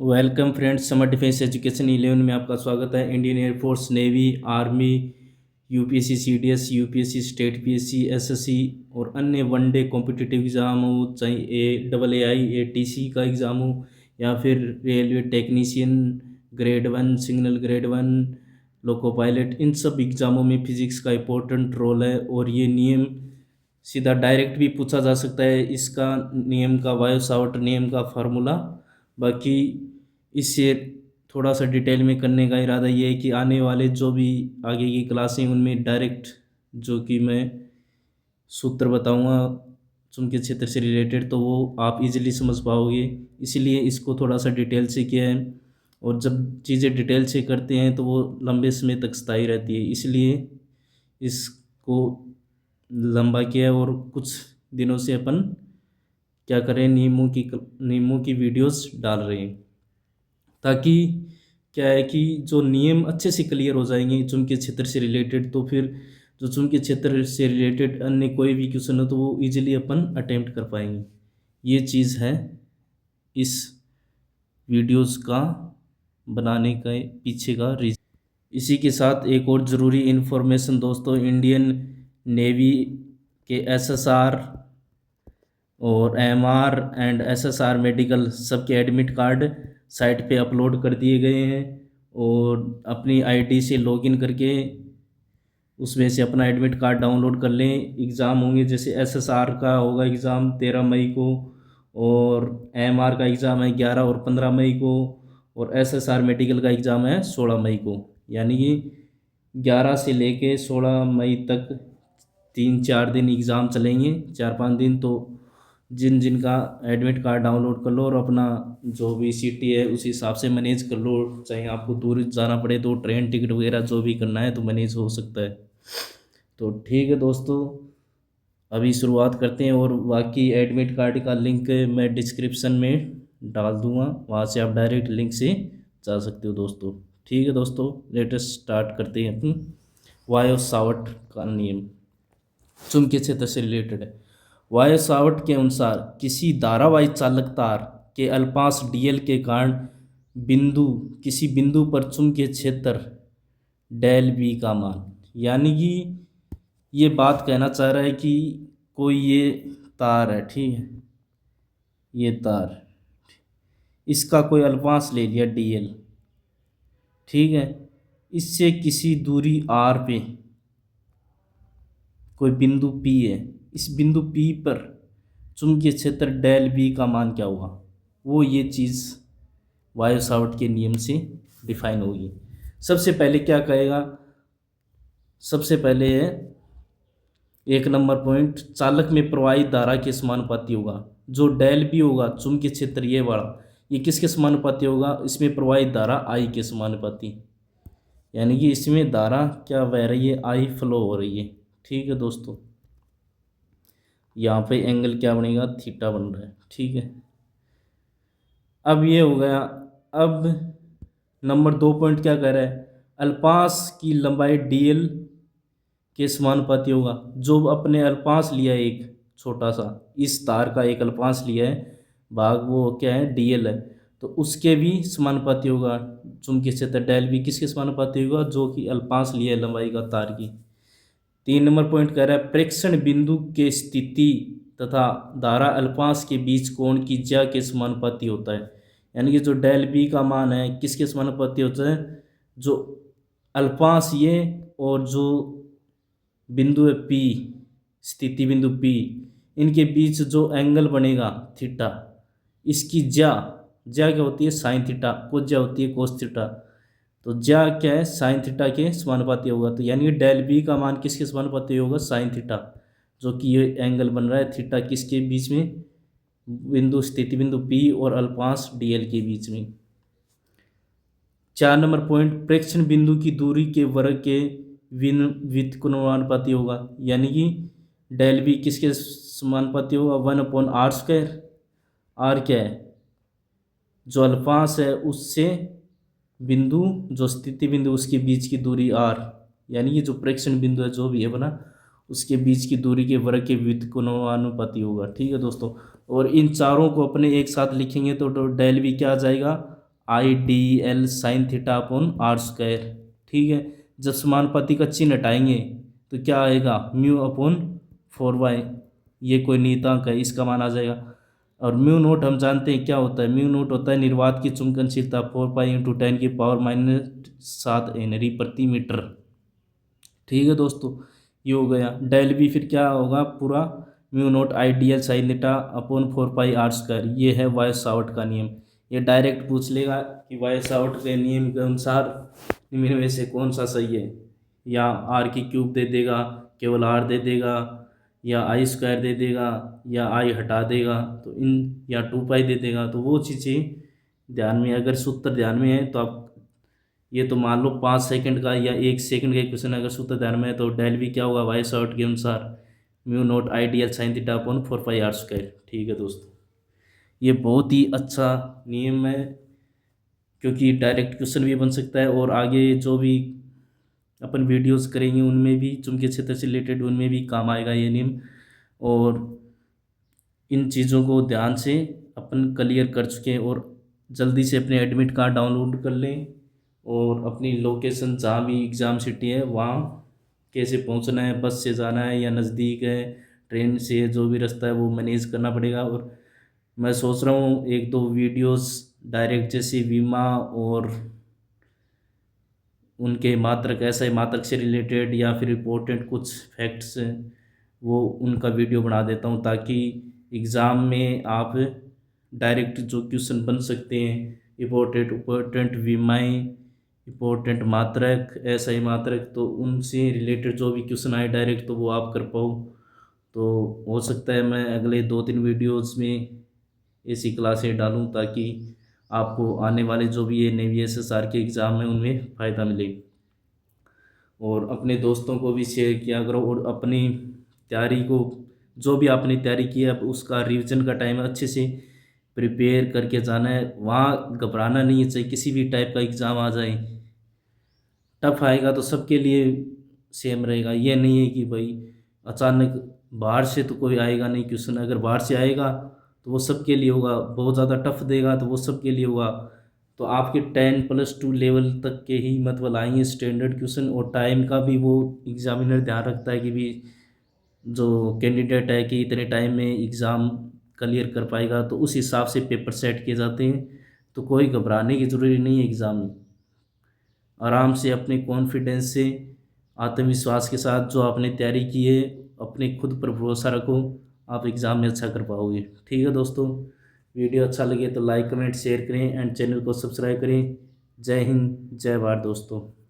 Welcome friends, summer defence education 11 में आपका स्वागत है। Indian air force, navy, army, UPSC, CDS, UPSC, state PSC, SSC और अन्य वनडे कॉम्पिटिटिव एग्ज़ाम हो, चाहे AAI ATC का एग्ज़ाम हो या फिर railway technician grade 1, signal grade 1, loco pilot, इन सब एग्ज़ामों में फिज़िक्स का इम्पोर्टेंट रोल है। और ये नियम सीधा डायरेक्ट भी पूछा जा सकता है। इसका नियम का, वायो सावर्ट नियम का फार्मूला। बाकी इससे थोड़ा सा डिटेल में करने का इरादा ये है कि आने वाले जो भी आगे की क्लासें उनमें डायरेक्ट जो कि मैं सूत्र बताऊंगा चुंबकीय क्षेत्र से रिलेटेड, तो वो आप इजीली समझ पाओगे। इसलिए इसको थोड़ा सा डिटेल से किया है। और जब चीज़ें डिटेल से करते हैं तो वो लंबे समय तक स्थायी रहती है, इसलिए इसको लंबा किया है। और कुछ दिनों से अपन क्या करें, नियमों की वीडियोस डाल रहे हैं, ताकि क्या है कि जो नियम अच्छे से क्लियर हो जाएंगे चुंबकीय क्षेत्र से रिलेटेड, तो फिर जो चुंबकीय क्षेत्र से रिलेटेड अन्य कोई भी क्वेश्चन हो तो वो इजीली अपन अटेम्प्ट कर पाएंगे। ये चीज़ है इस वीडियोस का बनाने का पीछे का रीज़न। इसी के साथ एक और ज़रूरी इन्फॉर्मेशन दोस्तों, इंडियन नेवी के SSR और AMR एंड SSR मेडिकल सबके एडमिट कार्ड साइट पे अपलोड कर दिए गए हैं। और अपनी आईडी से लॉगिन करके उसमें से अपना एडमिट कार्ड डाउनलोड कर लें। एग्ज़ाम होंगे, जैसे SSR का होगा एग्ज़ाम 13 मई को, और AMR का एग्ज़ाम है 11 और 15 मई को, और SSR मेडिकल का एग्ज़ाम है 16 मई को। यानी कि 11 से लेके 16 मई तक 3-4 दिन एग्ज़ाम चलेंगे, 4-5 दिन। तो जिन जिन का एडमिट कार्ड डाउनलोड कर लो और अपना जो भी सिटी है उस हिसाब से मैनेज कर लो। चाहे आपको दूर जाना पड़े तो ट्रेन टिकट वगैरह जो भी करना है तो मैनेज हो सकता है। तो ठीक है दोस्तों, अभी शुरुआत करते हैं। और बाकी एडमिट कार्ड का लिंक मैं डिस्क्रिप्शन में डाल दूंगा, वहाँ से आप डायरेक्ट लिंक से जा सकते हो दोस्तों। ठीक है दोस्तों, लेटेस्ट स्टार्ट करते हैं अपन। वायो सावर्ट का नियम चुंबकीय क्षेत्र से रिलेटेड है। वायो सावर्ट के अनुसार किसी धारावाही चालक तार के अल्पांश dl के कारण बिंदु किसी बिंदु पर चुंबकीय क्षेत्र डेल बी का मान, यानी कि ये बात कहना चाह रहा है कि कोई ये तार है, ठीक है, ये तार, इसका कोई अल्पांश ले लिया dl, ठीक है, इससे किसी दूरी r पे कोई बिंदु P है। इस बिंदु P पर चुंबकीय क्षेत्र डेल बी का मान क्या होगा, वो ये चीज़ वायो सावर्ट के नियम से डिफाइन होगी। सबसे पहले क्या कहेगा, सबसे पहले है 1 नंबर पॉइंट, चालक में प्रवाहित धारा के समानुपाती होगा। जो डेल बी होगा चुंबकीय क्षेत्र ये वाला, ये किसके समानुपाती होगा, इसमें प्रवाहित धारा आई के समानुपाती। यानी कि इसमें धारा क्या बह रही है, आई फ्लो हो रही है। ठीक है दोस्तों, यहाँ पे एंगल क्या बनेगा, थीटा बन रहा है। ठीक है, अब ये हो गया। अब नंबर 2 पॉइंट क्या कह रहा है, अल्पांश की लंबाई dl के समानुपाती होगा। जो अपने अल्पांश लिया है एक छोटा सा, इस तार का एक अल्पांश लिया है भाग, वो क्या है, dl है, तो उसके भी समानुपाती होगा। चुंबकीय क्षेत्र डेल भी किसके समानुपाती होगा, जो कि अल्पांश लिया है लंबाई का तार की। 3 नंबर पॉइंट कह रहा है प्रेक्षण बिंदु के स्थिति तथा धारा अल्पांश के बीच कोण की ज्या के समानुपाती होता है। यानी कि जो डेल बी का मान है किसके समानुपाती होता है, जो अल्पांश ये और जो बिंदु है P, स्थिति बिंदु P, इनके बीच जो एंगल बनेगा थीटा, इसकी ज्या, ज्या क्या होती है, साइन थीटा, को ज्या होती है कोस थीटा, तो ज्या क्या है, साइन थीटा के समानुपाती होगा। तो यानी कि डेल बी का मान किसके समानुपाती होगा, साइन थीटा, जो कि ये एंगल बन रहा है थीटा किसके बीच में, बिंदु स्थिति बिंदु P और अल्पांश dl के बीच में। 4 नंबर पॉइंट, प्रेक्षण बिंदु की दूरी के वर्ग के व्युत्क्रमानुपाती होगा। यानी कि डेल बी किसके समानुपाती होगा, 1/r²। आर क्या है, जो अल्पांश है उससे बिंदु, जो स्थिति बिंदु उसके बीच की दूरी r, यानी कि जो प्रेक्षण बिंदु है जो भी है बना, उसके बीच की दूरी के वर्ग के व्युत्क्रमानुपाती होगा। ठीक है दोस्तों, और इन चारों को अपने एक साथ लिखेंगे तो डेल बी क्या आ जाएगा, IDL sine theta upon r square. ठीक है, जब समानुपाती का चिन्ह हटाएंगे तो क्या आएगा, म्यू अपॉन 4y। ये कोई नियतांक है, इसका मान आ जाएगा। और म्यू नोट हम जानते हैं क्या होता है, म्यू नोट होता है निर्वात की चुंबकनशीलता 4 पाई इंटू 10⁻⁻⁷ हेनरी प्रति मीटर। ठीक है दोस्तों, ये हो गया। डेल भी फिर क्या होगा, पूरा mu naught IDL sine theta upon 4 पाई r²। ये है वायसावर्ट का नियम। ये डायरेक्ट पूछ लेगा कि वायसावर्ट के नियम के अनुसार निम्न में से कौन सा सही है, या r³ दे देगा, केवल r दे देगा, या I² दे देगा, या I हटा देगा, तो इन या 2 पाई दे देगा। तो वो चीज़ें ध्यान में, अगर सूत्र ध्यान में है तो आप ये तो मान लो 5 सेकंड का या 1 सेकंड का क्वेश्चन, अगर सूत्र ध्यान में है तो डेल भी क्या होगा, वायसावर्ट के अनुसार mu naught IDL sine theta upon 4 पाई r²। ठीक है दोस्तों, ये बहुत ही अच्छा नियम है, क्योंकि डायरेक्ट क्वेश्चन भी बन सकता है, और आगे जो भी अपन वीडियोस करेंगे उनमें भी चुंबकीय क्षेत्र से रिलेटेड उनमें भी काम आएगा ये नियम। और इन चीज़ों को ध्यान से अपन क्लियर कर चुके हैं, और जल्दी से अपने एडमिट कार्ड डाउनलोड कर लें, और अपनी लोकेशन जहाँ भी एग्ज़ाम सिटी है वहाँ कैसे पहुँचना है, बस से जाना है या नज़दीक है, ट्रेन से, जो भी रास्ता है वो मैनेज करना पड़ेगा। और मैं सोच रहा हूँ 1-2 वीडियोस डायरेक्ट जैसे विमा और उनके मात्रक, ऐसा ही मात्रक से रिलेटेड या फिर इम्पोर्टेंट कुछ फैक्ट्स वो उनका वीडियो बना देता हूँ, ताकि एग्ज़ाम में आप डायरेक्ट जो क्वेश्चन बन सकते हैं, इम्पोर्टेंट विमाएँ, इम्पोर्टेंट मात्रक, ऐसा ही मात्रक, तो उनसे रिलेटेड जो भी क्वेश्चन आए डायरेक्ट, तो वो आप कर पाओ। तो हो सकता है मैं अगले 2-3 वीडियोज़ में ऐसी क्लासें डालूँ, ताकि आपको आने वाले जो भी ये नेवी SSR के एग्ज़ाम है उनमें फ़ायदा मिले। और अपने दोस्तों को भी शेयर किया करो, और अपनी तैयारी को, जो भी आपने तैयारी की है, अब उसका रिवीजन का टाइम है, अच्छे से प्रिपेयर करके जाना है। वहाँ घबराना नहीं है, चाहे किसी भी टाइप का एग्ज़ाम आ जाए, टफ आएगा तो सबके लिए सेम रहेगा। ये नहीं है कि भाई अचानक बाहर से तो कोई आएगा नहीं क्वेश्चन, अगर बाहर से आएगा तो वो सबके लिए होगा, बहुत ज़्यादा टफ देगा तो वो सबके लिए होगा। तो आपके 10+2 लेवल तक के ही मतलब आएंगे स्टैंडर्ड क्वेश्चन, और टाइम का भी वो एग्जामिनर ध्यान रखता है कि भी जो कैंडिडेट है कि इतने टाइम में एग्ज़ाम क्लियर कर पाएगा, तो उस हिसाब से पेपर सेट किए जाते हैं। तो कोई घबराने की ज़रूरी नहीं है एग्ज़ाम में। आराम से अपने कॉन्फिडेंस से, आत्मविश्वास के साथ जो आपने तैयारी की है, अपने खुद पर भरोसा रखो, आप एग्ज़ाम में अच्छा कर पाओगे। ठीक है दोस्तों, वीडियो अच्छा लगे तो लाइक कमेंट शेयर करें, एंड चैनल को सब्सक्राइब करें। जय हिंद, जय भारत दोस्तों।